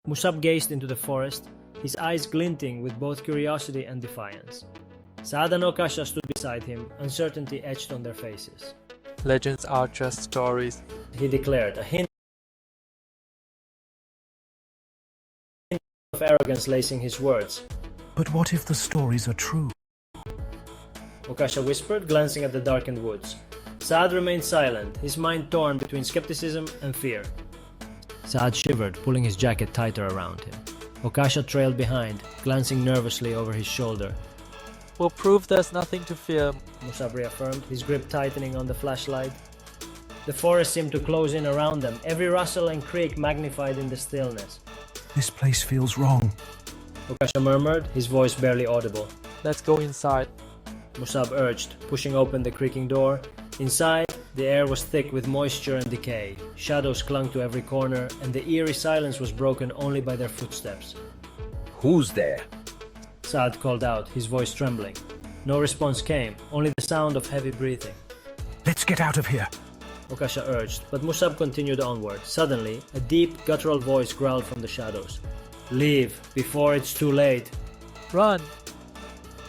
Musab gazed into the forest, his eyes glinting with both curiosity and defiance. Saad and Ca'Kasha stood beside him, uncertainty etched on their faces. Legends are just stories, He declared, a hint of arrogance lacing his words. But what if the stories are true? Ca'Kasha whispered, glancing at the darkened woods. Saad remained silent, his mind torn between skepticism and fear. Saad shivered, pulling his jacket tighter around him. Ca'Kasha trailed behind, glancing nervously over his shoulder. We'll prove there's nothing to fear. Musab reaffirmed, his grip tightening on the flashlight. The forest seemed to close in around them, every rustle and creak magnified in the stillness. This place feels wrong. Ca'Kasha murmured, his voice barely audible. Let's go inside. Musab urged, pushing open the creaking door. Inside, the air was thick with moisture and decay. Shadows clung to every corner, and the eerie silence was broken only by their footsteps. Who's there? Saad called out, his voice trembling. No response came, only the sound of heavy breathing. Let's get out of here. Ca'Kasha urged, but Musab continued onward. Suddenly, a deep, guttural voice growled from the shadows. Leave, before it's too late. Run!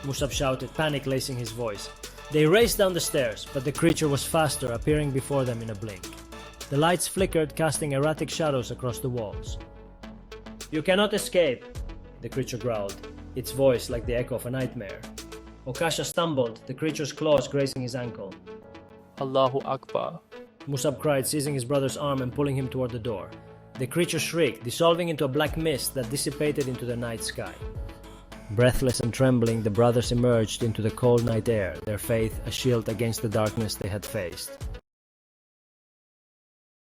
Musab shouted, panic lacing his voice. They raced down the stairs, but the creature was faster, appearing before them in a blink. The lights flickered, casting erratic shadows across the walls. You cannot escape, the creature growled, its voice like the echo of a nightmare. Ca'Kasha stumbled, the creature's claws grazing his ankle. Allahu Akbar. Musab cried, seizing his brother's arm and pulling him toward the door. The creature shrieked, dissolving into a black mist that dissipated into the night sky. Breathless and trembling, the brothers emerged into the cold night air, their faith a shield against the darkness they had faced.